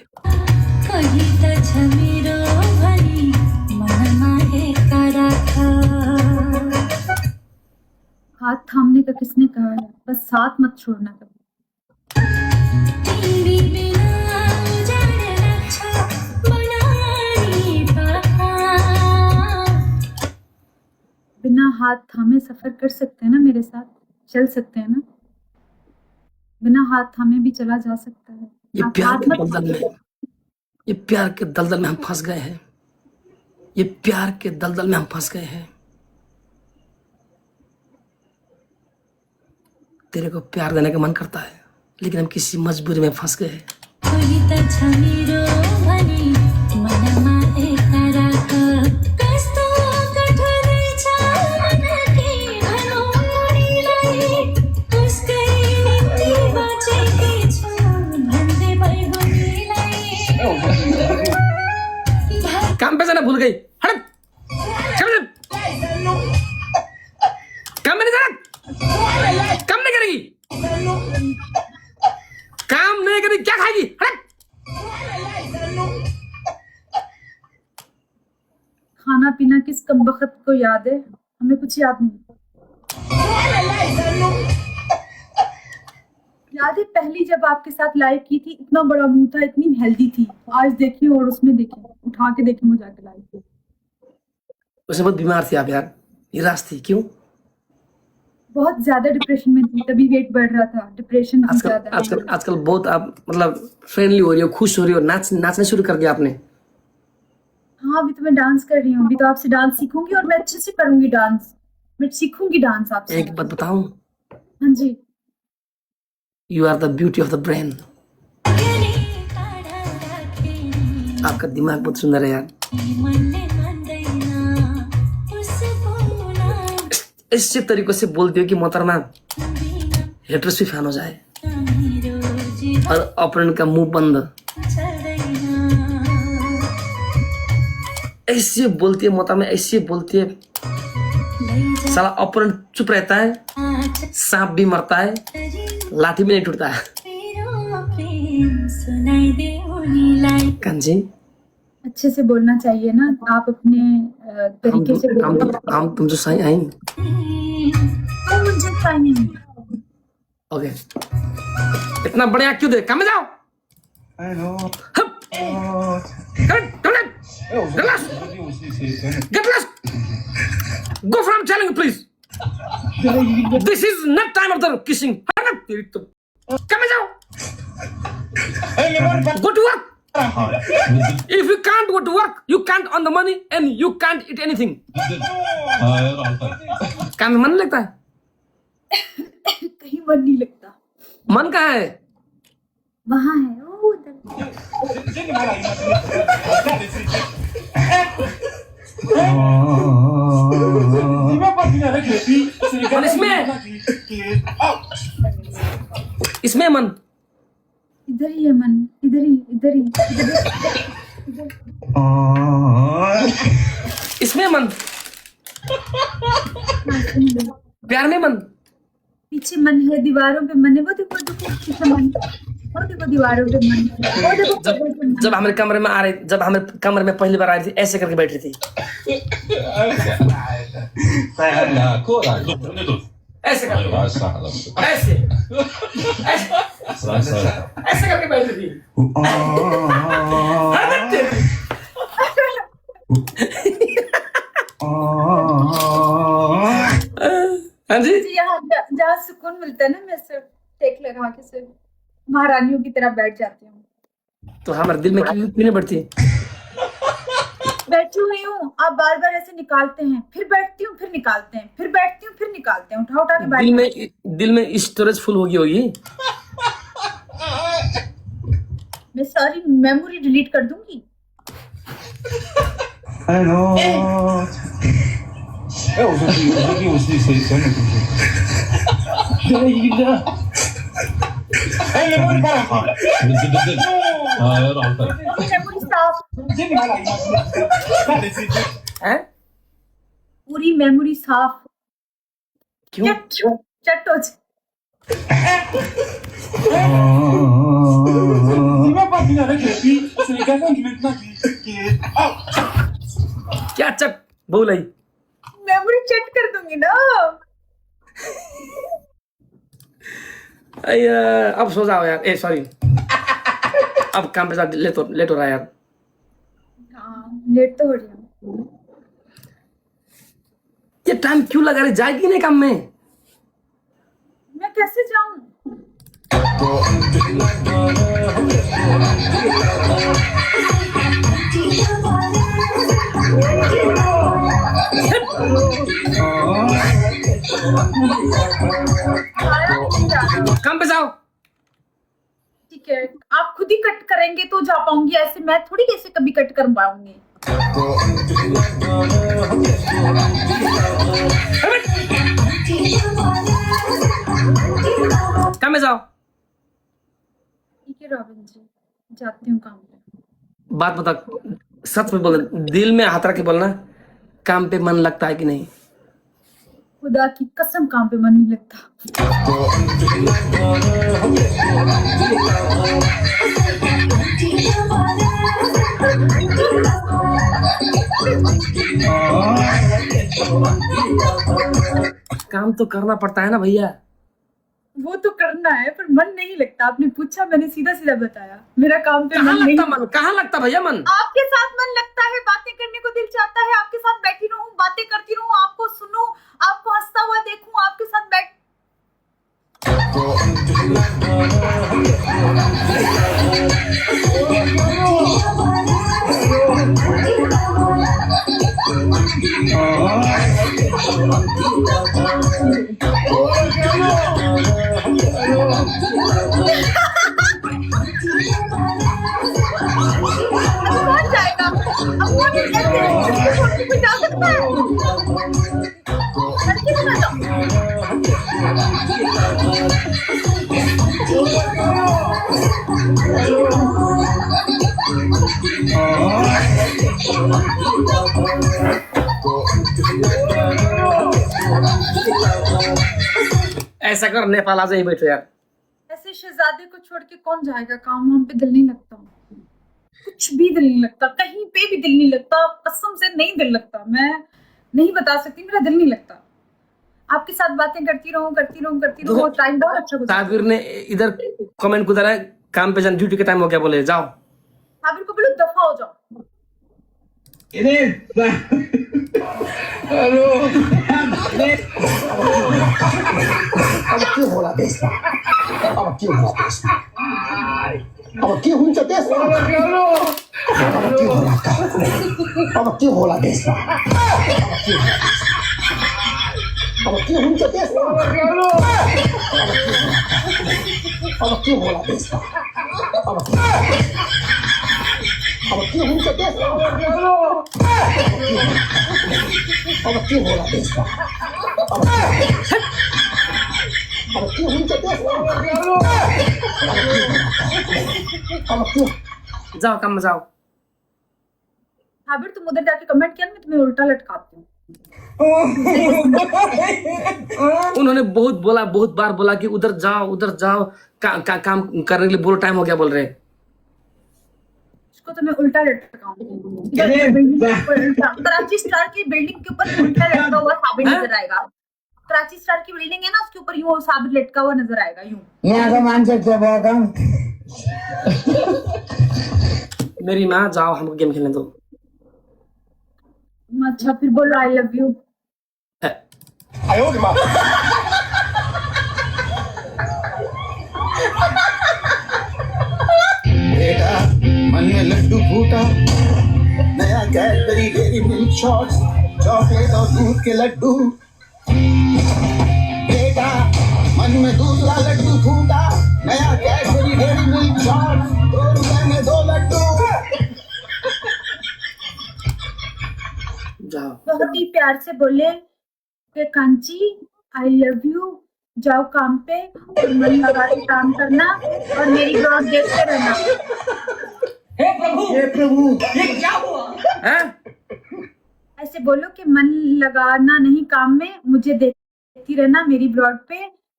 D: कहीं त छ मेरो भनी मनमा एका था।
B: हाथ थामने का किसने कहा है, बस साथ मत छोड़ना कभी।
D: तिमी बिना जान लाग्छ बनानी पाखा।
B: बिना हाथ थामे सफर कर सकते हैं ना मेरे साथ, चल सकते हैं ना, बिना हाथ थामे भी चला जा सकता है।
C: ये
B: आप
C: प्यार
B: हाथ
C: के
B: मत
C: दलदल में, ये प्यार के दलदल में हम फंस गए हैं, ये प्यार के दलदल में हम फंस गए हैं। तेरे को प्यार देने का मन करता है, लेकिन हम किसी मजबूरी में फंस गए हैं।
D: कहीं त छ मेरो भनी मनमा एका था। कस्तो कठोरै छ मनकी भनौँ उनीलाई। उसकै निम्ति बाँचेकी छु भन्दै बैगुनीलाई।
C: काम पे जाना भूल गई, हट। काम में नहीं जाना, काम नहीं करेगी, काम नहीं करेगी, क्या खाएगी, हट।
B: खाना पीना किस कमबख्त को याद है, हमें कुछ याद नहीं। याद है पहली जब आपके साथ लाइव की थी, इतना बड़ा मुंह था, इतनी हेल्दी थी। आज देखिए और उसमें देखिए, उठा के देखिए मुझे जाके लाइव की।
C: उसमें बहुत बीमार थी आप यार, निराश थी, क्यों?
B: बहुत ज्यादा डिप्रेशन में थी, तभी वेट बढ़ रहा था, डिप्रेशन भी
C: आजकल
B: ज्यादा।
C: आजकल आजकल बहुत आप मतलब फ्रेंडली हो रही हो, खुश हो रही हो, नाचने शुरू कर दिया आपने।
B: हाँ, अभी तो मैं डांस कर रही हूँ, अभी तो आपसे डांस सीखूंगी और मैं अच्छे से करूंगी डांस, मैं सीखूंगी डांस आपसे।
C: एक बात बताऊं,
B: हाँ जी,
C: you are the beauty of the brain.
D: गले काढा राखेनी
C: आपका दिमाग बहुत सुंदर है यार।
D: मनले मान्दैन उसको ना
C: ऐसे तरीकों से बोलती हो कि मोहतरमा
D: बिना
C: हेटर्स भी फैन हो जाए
D: मेरो जीवन
C: और अपोनेंट का मुंह बंद।
D: चल्दैन
C: ऐसे बोलती है मोहतरमा, ऐसे बोलती है,
D: लैजा
C: साला अपोनेंट चुप रहता है,
D: आज
C: सांप भी मरता है,
D: तेरी
C: लाठी भी नहीं टूटता है।
D: मेरो प्रेम सुनाइदे उनीलाई
C: कांजी,
B: अच्छे से बोलना चाहिए ना, आप अपने तरीके से बोलिए।
C: हम तुम जो सही आई।
B: तो मुझे चाहिए नहीं।
C: ओके, इतना बढ़िया क्यों दे, काम में जाओ। हप, get lost, get lost, go from telling please. This is not time of the kissing. Come में जाओ, go to work. If you can't go to work, you can't earn the money and you can't eat anything. काम में मन नहीं लगता है?
B: कहीं मन नहीं लगता।
C: मन कहाँ है?
B: वहाँ है, ओ उधर।
C: और इसमें मन,
B: इधर ही है मन, इधर ही, इधर ही, इधर।
C: इसमें मन, प्यार में मन।
B: पीछे मन है, दीवारों पे मन है, वो देखो देखो पीछे मन, वो देखो दीवारों पे मन है, वो देखो
C: जब हमारे कमरे में आ रही, जब हमारे कमरे में पहली बार आ रही थी, ऐसे करके बैठी थी, ऐसे करके, ऐसे ऐसे ऐसे करके बैठी थी। हाँ जी,
B: यहाँ जहाँ सुकून मिलता है ना, मैं सिर्फ टेक लगा के सिर्फ महारानियों की तरह बैठ जाती हूँ।
C: तो हमारे दिल में क्यों नहीं बढ़ती?
B: बैठी हुई हूँ, आप बार बार ऐसे निकालते हैं, फिर बैठती हूँ, फिर निकालते हैं, फिर बैठती हूँ, फिर निकालते हैं, उठा उठा के
C: दिल में स्टोरेज फुल हो गई होगी।
B: मैं सारी मेमोरी डिलीट कर दूंगी। मेमोरी साफ,
C: हैं?
B: पूरी मेमोरी साफ।
C: क्यों?
B: चट हो जाए।
C: क्या चट बोल आई?
B: मेमोरी चट कर दूंगी ना।
C: अब सो जाओ यार, ए सॉरी, अब काम पे लेट हो रहा है यार।
B: हाँ, लेट तो हो रही हूँ।
C: ये टाइम क्यों लगा रही, जाएगी नहीं काम में?
B: मैं कैसे जाऊं?
C: काम पे जाओ।
B: ठीक है, आप खुद ही कट करेंगे तो जा पाऊंगी, ऐसे मैं थोड़ी कैसे कभी कट कर पाऊंगी।
C: काम में जाओ।
B: ठीक है रॉबिन जी, जाती हूँ काम पे।
C: बात बता, सच में बोलना, दिल में हाथ रख के बोलना, काम पे मन लगता है कि नहीं?
B: खुदा की कसम काम पे मन नहीं लगता।
C: काम तो करना पड़ता है ना भैया।
B: वो तो करना है, पर मन नहीं लगता। आपने पूछा, मैंने सीधा सीधा बताया, मेरा काम पे
C: कहाँ
B: मन नहीं।
C: लगता मन, कहाँ लगता भैया मन?
B: आपके साथ मन लगता है, बातें करने को दिल चाहता है, आपके साथ बैठी रहूं, बातें करती रहूं, आपको सुनूं, आपको हंसता हुआ देखूं, आपके साथ बैठ कौन जाएगा? अब वो नहीं कहते हैं, लड़की छोड़ के कोई जा सकता है? लड़की को ना जाओ।
C: ऐसा कर नेपाल आ जाए बैठो यार।
B: ऐसे शहजादे को छोड़ के कौन जाएगा? काम वाम पे दिल नहीं लगता, कुछ भी दिल नहीं लगता, कहीं पे भी दिल नहीं लगता, कसम से नहीं दिल लगता। मैं नहीं बता सकती, मेरा दिल नहीं लगता। आपके साथ बातें करती रहूं, वो टाइम बहुत अच्छा गुजरा।
C: साबिर ने इधर कमेंट गुजारा है, काम पे जाना, ड्यूटी का टाइम हो गया, बोले जाओ।
B: साबिर को बोलो दफा हो जाओ।
A: अब के होला त्यसमा अब के होला त्यसमा अब के हुन्छ त्यसमा अब के होला अब के होला त्यसमा अब के हुन्छ त्यसमा अब के होला त्यसमा अब के हुन्छ त्यसमा अब के होला त्यसमा अब के हुन्छ त्यसमा अब के
C: जाओ काम में जाओ।
B: साबिर तुम उधर जाके कमेंट किया ना, मैं तुम्हें उल्टा लटकाती हूँ।
C: उन्होंने बहुत बार बोला कि उधर जाओ काम करने के लिए बोलो, टाइम हो गया बोल रहे हैं।
B: इसको तो मैं उल्टा लटकाऊंगी। कराची स्टार की बिल्डिंग के ऊपर उल्टा लटका हुआ साबिर नजर आएगा। कराची स्टार की बिल्डिंग है ना, उसके ऊपर यूं साबिर लटका हुआ नजर आएगा यूं।
A: यहाँ का मान्छे के भयो
C: मेरी माँ, जाओ हमको गेम खेलने दो।
B: अच्छा फिर बोलो आई लव यू।
A: आयो रे माँ बेटा मन में लड्डू फूटा, नया Cadbury dairy milk shots, chocolate और दूध के लड्डू। बेटा मन में दूसरा लड्डू फूटा, नया कैडबरी डेयरी मिल्क शॉट्स, 2 रुपए में 2 लड्डू।
C: जाओ।
B: बहुत ही प्यार से बोले कि कांची आई लव यू, जाओ काम पे और मन लगा के काम करना और मेरी ब्लॉग देखते रहना।
A: हे प्रभु
C: ये क्या हुआ?
B: ऐसे बोलो कि मन लगाना नहीं काम में, मुझे देखती रहना मेरी ब्लॉग पे।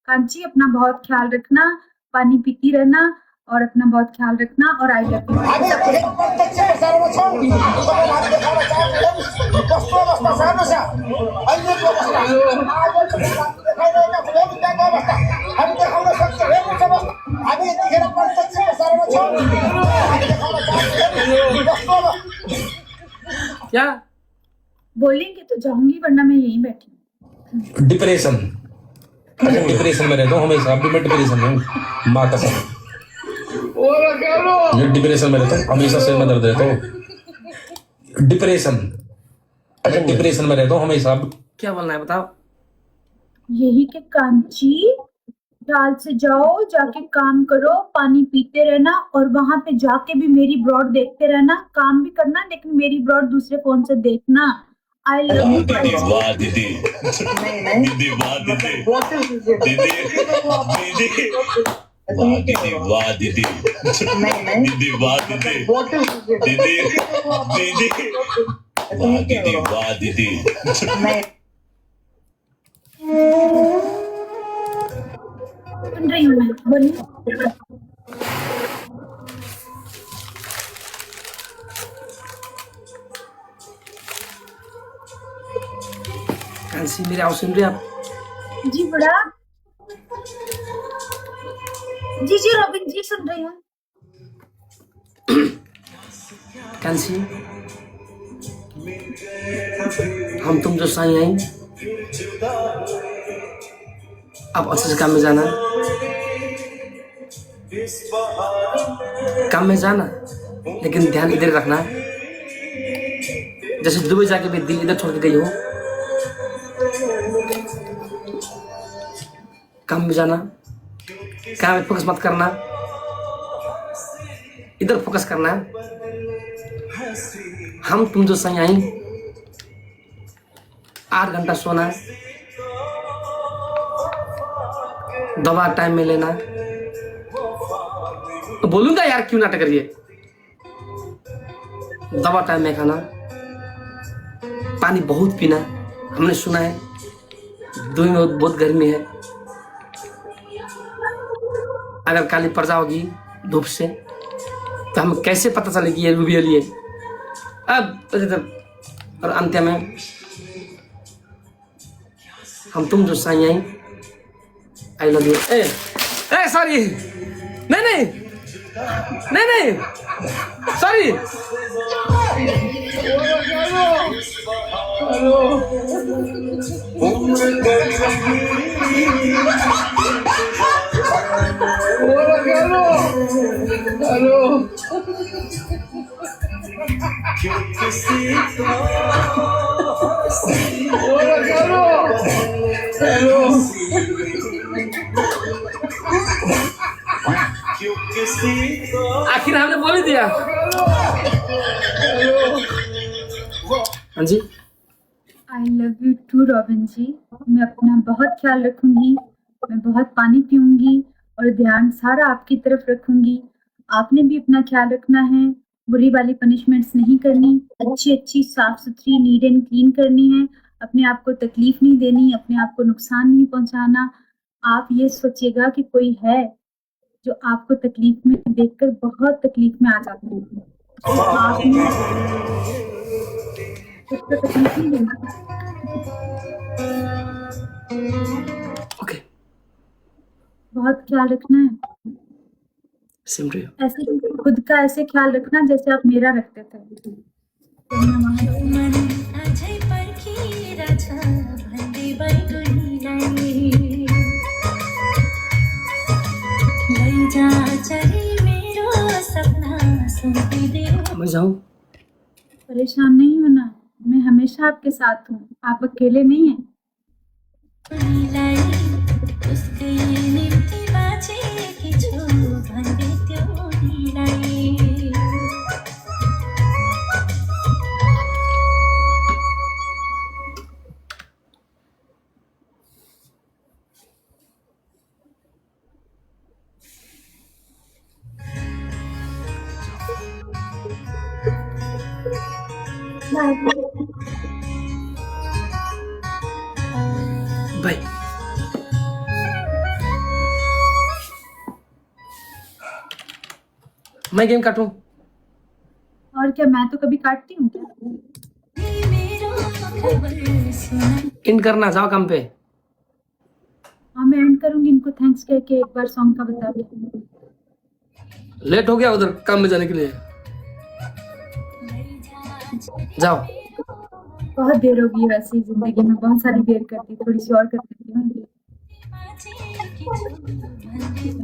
B: कांची अपना बहुत ख्याल रखना, पानी पीती रहना और अपना बहुत ख्याल रखना और आई लव यू।
A: हामी प्रत्यक्ष हेर्न छौँ। तपाईँ हामी देखाउन चाहन्छौँ। कस्तो अवस्था छ हेर्नुहोस् यहाँ। अहिलेको अवस्था देखाइरहेका छौँ। त्यहाँको अवस्था हामी देखाउन सक्छौँ। हेर्नुहोस् अवस्था हामी यतिखेर प्रत्यक्ष हेर्न छौँ। हामी देखाउन चाहन्छौँ। कस्तो अवस्था
C: क्या
B: बोलेंगे तो जाऊंगी, वरना मैं यहीं बैठी हूँ।
F: डिप्रेशन में रहता हूँ हमेशा। अभी मैं डिप्रेशन में हूँ, माँ कसम। ये डिप्रेशन में रहता हूँ हमेशा, सिर में दर्द रहता हूँ। डिप्रेशन में रहता हूँ हमेशा।
C: क्या बोलना है बताओ।
B: यही के कांची डाल से जाओ, जाके काम करो, पानी पीते रहना और वहां पे जाके भी मेरी ब्रॉड देखते रहना। काम भी करना लेकिन मेरी ब्रॉड दूसरे फोन से देखना। आई लव यू।
G: वाह दीदी, दीदी वाह दीदी, दीदी वाह दीदी, वाह दीदी, दीदी वाह दीदी, दीदी वाह दीदी, वाह दीदी।
B: सुन रही हूँ मैं, बोलिए।
C: कांसी मेरी आवाज सुन रही है आप?
B: जी बड़ा जी रॉबिन जी सुन रही हूँ।
C: कांसी हम तुम जो साई आई, अब अच्छे से काम में जाना, काम में जाना, लेकिन ध्यान इधर रखना। जैसे दुबई जाके भी दिल इधर छोड़ के गई हो। काम में जाना, काम में फोकस मत करना, इधर फोकस करना है। हम तुम जो सही आई 8 घंटा सोना है, दवा टाइम में लेना। तो बोलूंगा यार क्यों नाटक करिए। दवा टाइम में खाना, पानी बहुत पीना। हमने सुना है दुबई में बहुत गर्मी है, अगर काली पड़ जाओगी धूप से तो हमें कैसे पता चलेगी ये रूबी लिए। अब और अंत में हम तुम जो साई आई, आई लव यू। ए सॉरी, नहीं सॉरी। आखिर हमने बोल ही दिया। हाँ जी,
B: I love you too Robin ji. मैं अपना बहुत ख्याल रखूंगी, मैं बहुत पानी पीऊंगी और ध्यान सारा आपकी तरफ रखूंगी। आपने भी अपना ख्याल रखना है, बुरी वाली पनिशमेंट्स नहीं करनी, अच्छी साफ सुथरी नीट एंड क्लीन करनी है। अपने आप को तकलीफ नहीं देनी, अपने आप को नुकसान नहीं पहुंचाना। आप ये सोचिएगा कि कोई है जो आपको तकलीफ में देखकर बहुत तकलीफ में आ जाता है, तो आपने उसको तकलीफ नहीं देना।
C: ओके,
B: बहुत ख्याल रखना है,
C: सेम टू यू।
B: ऐसे खुद का ऐसे ख्याल रखना जैसे आप मेरा रखते थे।
D: मन अझै पर्खिरहेछ भन्दै बैगुनीलाई लैजा चली मेरो सपना सुम्पिदेऊ
C: मैं जाऊँ?
B: परेशान नहीं होना, मैं हमेशा आपके साथ हूँ, आप अकेले नहीं हैं।
D: उनीलाई उसकै निम्ति बाँचेकी छु भन्दै त्यो उनीलाई
C: बाय। मैं गेम काटूं?
B: और क्या, मैं तो कभी काटती हूँ क्या?
D: मेरो खबर सुन
C: एंड करना, जाओ काम पे।
B: हाँ, मैं एंड करूंगी इनको थैंक्स कह के एक बार सॉन्ग का बता के।
C: लेट हो गया उधर काम में जाने के लिए, जाओ।
B: बहुत देर होगी वैसे ही जिंदगी में, बहुत सारी देर करती, थोड़ी सी और कर देती हूँ।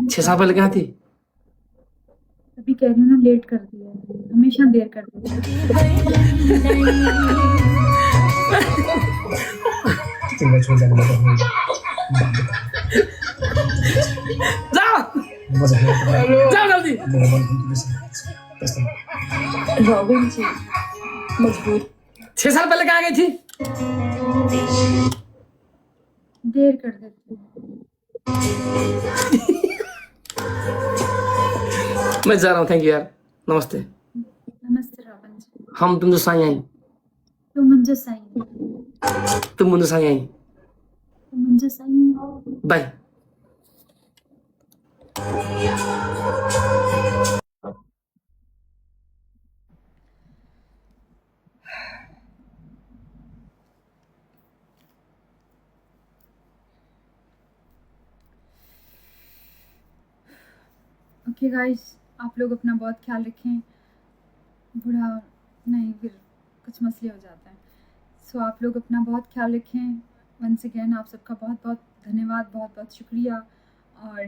C: 6 साल पहले कहाँ थी?
B: अभी कह रही हूँ ना, लेट कर दिया, हमेशा देर कर देती
C: जाओ जाओ जल्दी।
E: रॉबिन जी, मजबूर
C: 6 साल पहले कहाँ गई थी?
B: देर कर देती हूँ।
C: मैं जा रहा हूँ, थैंक यू यार, नमस्ते।
B: नमस्ते रॉबिन जी।
C: हम तुम जो साई आई,
B: तुम मुझे सही,
C: तुम मुझे साई आई,
B: तुम मुझे सही।
C: बाय।
B: ओके गाइस, आप लोग अपना बहुत ख्याल रखें, बुरा नहीं फिर कुछ मसले हो जाते हैं। सो आप लोग अपना बहुत ख्याल रखें। वंस अगेन आप सबका बहुत बहुत धन्यवाद, बहुत बहुत शुक्रिया। और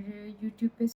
B: यूट्यूब पे